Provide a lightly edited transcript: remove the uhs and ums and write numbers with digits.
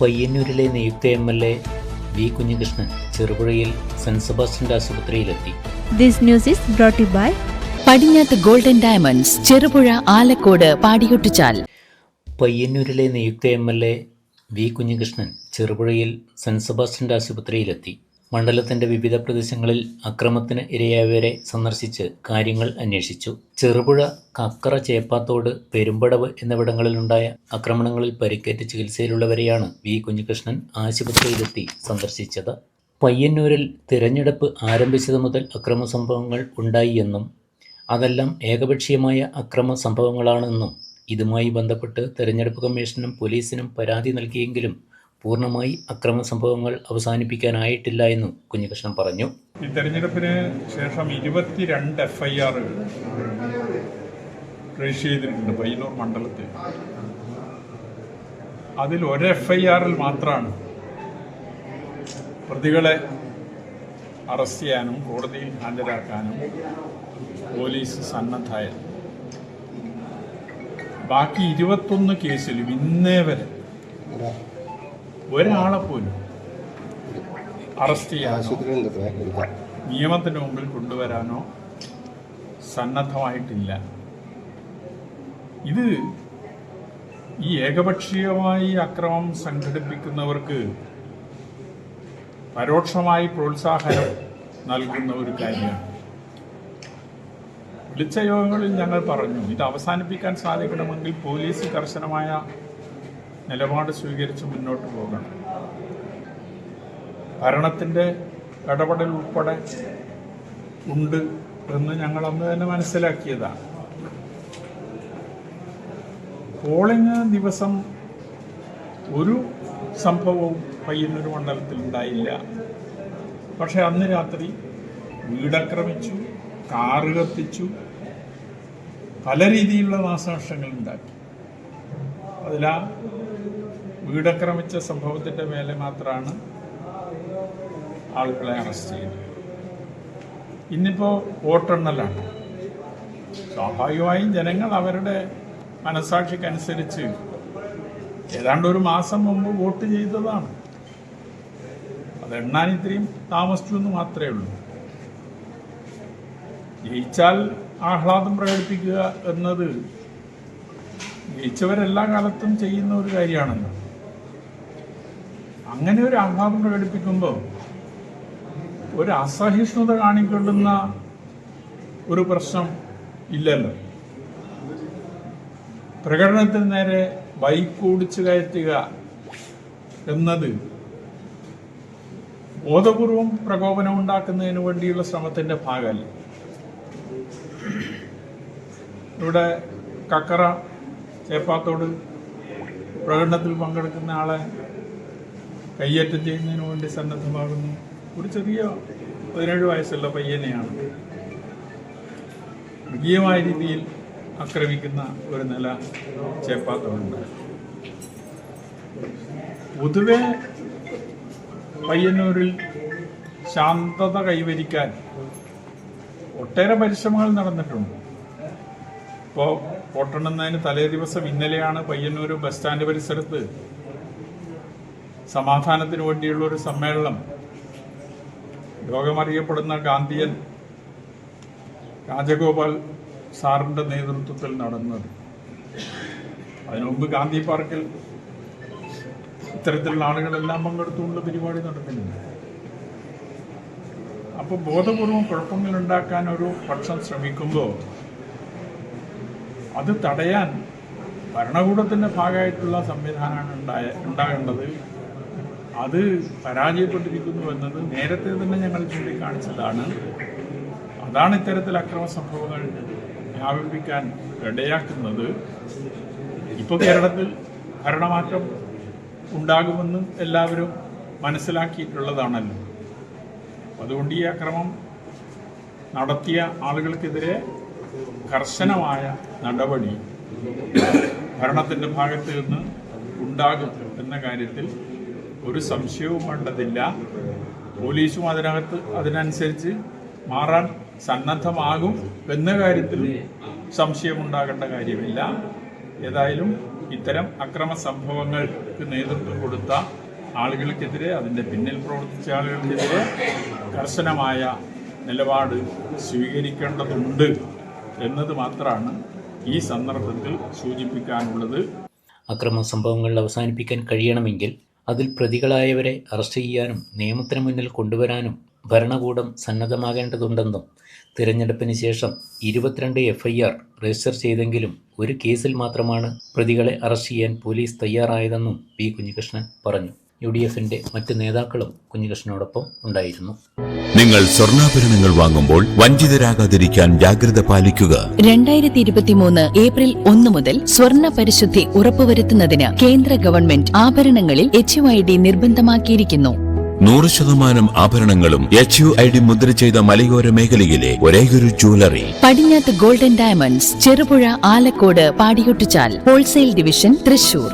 പയ്യന്നൂരിലെ നിയുക്ത MLA. V. Kunhikrishnan ചെറുപുഴയിൽ saint Sebastian ആശുപത്രിയിലെത്തി. This news is brought you by Padinjath golden diamonds, Cherupuzha, Alakode, Padiyottuchal. പയ്യന്നൂരിലെ നിയുക്ത എം.എൽ.എ. വി. കുഞ്ഞികൃഷ്ണൻ ചെറുപുഴയിൽ സെന്റ് സെബാസ്റ്റ്യൻ ആശുപത്രിയിലെത്തി. മണ്ഡലത്തിന്റെ വിവിധ പ്രദേശങ്ങളിൽ അക്രമത്തിന് ഇരയായവരെ സന്ദർശിച്ച് കാര്യങ്ങൾ അന്വേഷിച്ചു. ചെറുപുഴ, കക്കറ, ചേപ്പാത്തോട്, പെരുമ്പടവ് എന്നിവിടങ്ങളിലുണ്ടായ ആക്രമണങ്ങളിൽ പരിക്കേറ്റ് ചികിത്സയിലുള്ളവരെയാണ് വി. കുഞ്ഞികൃഷ്ണൻ ആശുപത്രിയിലെത്തി സന്ദർശിച്ചത്. പയ്യന്നൂരിൽ തിരഞ്ഞെടുപ്പ് ആരംഭിച്ചത് മുതൽ അക്രമ സംഭവങ്ങൾ ഉണ്ടായി എന്നും അതെല്ലാം ഏകപക്ഷീയമായ അക്രമ സംഭവങ്ങളാണെന്നും ഇതുമായി ബന്ധപ്പെട്ട് തെരഞ്ഞെടുപ്പ് കമ്മീഷനും പോലീസിനും പരാതി നൽകിയെങ്കിലും പൂർണ്ണമായി അക്രമ സംഭവങ്ങൾ അവസാനിപ്പിക്കാനായിട്ടില്ല എന്നും കുഞ്ഞികൃഷ്ണൻ പറഞ്ഞു. ഈ തെരഞ്ഞെടുപ്പിന് ശേഷം 22 FIR രജിസ്റ്റർ ചെയ്തിട്ടുണ്ട് പയ്യന്നൂർ മണ്ഡലത്തിൽ. അതിൽ ഒരു FIR മാത്രമാണ് പ്രതികളെ അറസ്റ്റ് ചെയ്യാനും കോടതിയിൽ ഹാജരാക്കാനും പോലീസ് സന്നദ്ധമായത്. ബാക്കി 21 കേസിലും ഇന്നേ വരെ ഒരാളെ പോലും അറസ്റ്റ് ചെയ്യാനോ നിയമത്തിന് മുമ്പിൽ കൊണ്ടുവരാനോ സന്നദ്ധമായിട്ടില്ല. ഇത് ഈ ഏകപക്ഷീയമായി അക്രമം സംഘടിപ്പിക്കുന്നവർക്ക് പരോക്ഷമായി പ്രോത്സാഹനം നൽകുന്ന ഒരു കാര്യമാണ്. വിളിച്ച യോഗങ്ങളിൽ ഞങ്ങൾ പറഞ്ഞു, ഇത് അവസാനിപ്പിക്കാൻ സാധിക്കണമെങ്കിൽ പോലീസ് കർശനമായ നിലപാട് സ്വീകരിച്ച് മുന്നോട്ട് പോകണം. ഭരണത്തിൻ്റെ ഇടപെടൽ ഉൾപ്പെടെ ഉണ്ട് എന്ന് ഞങ്ങൾ അന്ന് തന്നെ മനസ്സിലാക്കിയതാണ്. പോളിംഗ് ദിവസം ഒരു സംഭവവും പയ്യന്നൂർ മണ്ഡലത്തിൽ ഉണ്ടായില്ല. പക്ഷെ അന്ന് രാത്രി വീടാക്രമിച്ചു, കാറ് കത്തിച്ചു, പല രീതിയിലുള്ള നാശനഷ്ടങ്ങൾ ഉണ്ടാക്കി. അതിലാ വീടാക്രമിച്ച സംഭവത്തിൻ്റെ മേലെ മാത്രമാണ് ആളുകളെ അറസ്റ്റ് ചെയ്തത്. ഇന്നിപ്പോൾ വോട്ടെണ്ണലാണ്. സ്വാഭാവികമായും ജനങ്ങൾ അവരുടെ മനസാക്ഷിക്കനുസരിച്ച് ഏതാണ്ട് ഒരു മാസം മുമ്പ് വോട്ട് ചെയ്തതാണ്. അത് എണ്ണാൻ ഇത്രയും താമസിച്ചു എന്ന് മാത്രമേ ഉള്ളൂ. ജയിച്ചാൽ ആഹ്ലാദം പ്രകടിപ്പിക്കുക എന്നത് ജയിച്ചവരെല്ലാ കാലത്തും ചെയ്യുന്ന ഒരു കാര്യമാണല്ലോ. അങ്ങനെ ഒരു ആഹ്ലാദം പ്രകടിപ്പിക്കുമ്പോൾ ഒരു അസഹിഷ്ണുത കാണിക്കൊള്ളുന്ന ഒരു പ്രശ്നം ഇല്ലല്ലോ. പ്രകടനത്തിന് നേരെ ബൈക്ക് ഓടിച്ചു കയറ്റുക എന്നത് ബോധപൂർവം പ്രകോപനം ഉണ്ടാക്കുന്നതിന് വേണ്ടിയുള്ള ശ്രമത്തിൻ്റെ ഭാഗമല്ല. ഇവിടെ കക്കറ, ചേപ്പാത്തോട് പ്രകടനത്തിൽ പങ്കെടുക്കുന്ന ആളെ കയ്യേറ്റം ചെയ്യുന്നതിന് വേണ്ടി സന്നദ്ധമാകുന്നു. ഒരു ചെറിയ 17 വയസ്സുള്ള പയ്യനെയാണ് മൃഗീയമായ രീതിയിൽ ആക്രമിക്കുന്ന ഒരു നില ചേപ്പാത്തോടുണ്ട്. പൊതുവെ പയ്യന്നൂരിൽ ശാന്തത കൈവരിക്കാൻ ഒട്ടേറെ പരിശ്രമങ്ങൾ നടന്നിട്ടുണ്ട്. ഇപ്പോൾ വോട്ടെണ്ണുന്നതിന് തലേ ദിവസം ഇന്നലെയാണ് പയ്യന്നൂർ ബസ് സ്റ്റാൻഡ് പരിസരത്ത് സമാധാനത്തിന് വേണ്ടിയുള്ള ഒരു സമ്മേളനം ലോകമറിയപ്പെടുന്ന ഗാന്ധിയൻ രാജഗോപാൽ സാറിൻ്റെ നേതൃത്വത്തിൽ നടന്നത്. അതിനു മുമ്പ് ഗാന്ധി പാർക്കിൽ ഇത്തരത്തിലുള്ള ആളുകളെല്ലാം പങ്കെടുത്തുകൊണ്ട് പരിപാടി നടക്കുന്നുണ്ട്. അപ്പോൾ ബോധപൂർവം കുഴപ്പങ്ങളുണ്ടാക്കാൻ ഒരു പക്ഷം ശ്രമിക്കുമ്പോൾ അത് തടയാൻ ഭരണകൂടത്തിൻ്റെ ഭാഗമായിട്ടുള്ള സംവിധാനമാണ് ഉണ്ടാകേണ്ടത്. അത് പരാജയപ്പെട്ടിരിക്കുന്നു എന്നത് നേരത്തെ തന്നെ ഞങ്ങൾ ചൂണ്ടിക്കാണിച്ചതാണ്. അതാണ് ഇത്തരത്തിൽ അക്രമ സംഭവങ്ങൾ വ്യാപിപ്പിക്കാൻ ഇടയാക്കുന്നത്. ഇപ്പോൾ കേരളത്തിൽ ഭരണമാറ്റം ഉണ്ടാകുമെന്ന് എല്ലാവരും മനസ്സിലാക്കിയിട്ടുള്ളതാണല്ലോ. അതുകൊണ്ട് ഈ അക്രമം നടത്തിയ ആളുകൾക്കെതിരെ കർശനമായ നടപടി ഭരണത്തിൻ്റെ ഭാഗത്ത് നിന്ന് ഉണ്ടാകും എന്ന കാര്യത്തിൽ ഒരു സംശയവും വേണ്ടതില്ല. പോലീസും അതിനനുസരിച്ച് മാറാൻ സന്നദ്ധമാകും എന്ന കാര്യത്തിൽ സംശയമുണ്ടാകേണ്ട കാര്യമില്ല. ഏതായാലും ഇത്തരം അക്രമ സംഭവങ്ങൾക്ക് നേതൃത്വം കൊടുത്ത ആളുകൾക്കെതിരെ, അതിൻ്റെ പിന്നിൽ പ്രവർത്തിച്ച ആളുകൾക്കെതിരെ കർശനമായ നിലപാട് സ്വീകരിക്കേണ്ടതുണ്ട് എന്നത് മാത്രമാണ് ഈ സന്ദർഭത്തിൽ സൂചിപ്പിക്കാനുള്ളത്. അക്രമ സംഭവങ്ങൾ അവസാനിപ്പിക്കാൻ കഴിയണമെങ്കിൽ അതിൽ പ്രതികളായവരെ അറസ്റ്റ് ചെയ്യാനും നിയമത്തിന് മുന്നിൽ കൊണ്ടുവരാനും ഭരണകൂടം സന്നദ്ധമാകേണ്ടതുണ്ടെന്നും തിരഞ്ഞെടുപ്പിന് ശേഷം 22 FIR രജിസ്റ്റർ ചെയ്തെങ്കിലും ഒരു കേസിൽ മാത്രമാണ് പ്രതികളെ അറസ്റ്റ് ചെയ്യാൻ പോലീസ് തയ്യാറായതെന്നും പി കുഞ്ഞികൃഷ്ണൻ പറഞ്ഞു. UDFിന്റെ മറ്റ് നേതാക്കളും കുഞ്ഞികൃഷ്ണനോടൊപ്പം ഉണ്ടായിരുന്നു. നിങ്ങൾ സ്വർണ്ണാഭരണങ്ങൾ വാങ്ങുമ്പോൾ വഞ്ചിതരാകാതിരിക്കാൻ ജാഗ്രത പാലിക്കുക. 2023 ഏപ്രിൽ 1 മുതൽ സ്വർണ്ണ പരിശുദ്ധി ഉറപ്പുവരുത്തുന്നതിന് കേന്ദ്ര ഗവൺമെന്റ് ആഭരണങ്ങളിൽ HUID നിർബന്ധമാക്കിയിരിക്കുന്നു. 100% ആഭരണങ്ങളും HUID മുദ്ര ചെയ്ത മലയോര മേഖലയിലെ ഒരേയൊരു jewellery Padinjath golden diamonds, Cherupuzha, Alakode, Padiyottuchal, wholesale division, Thrissur.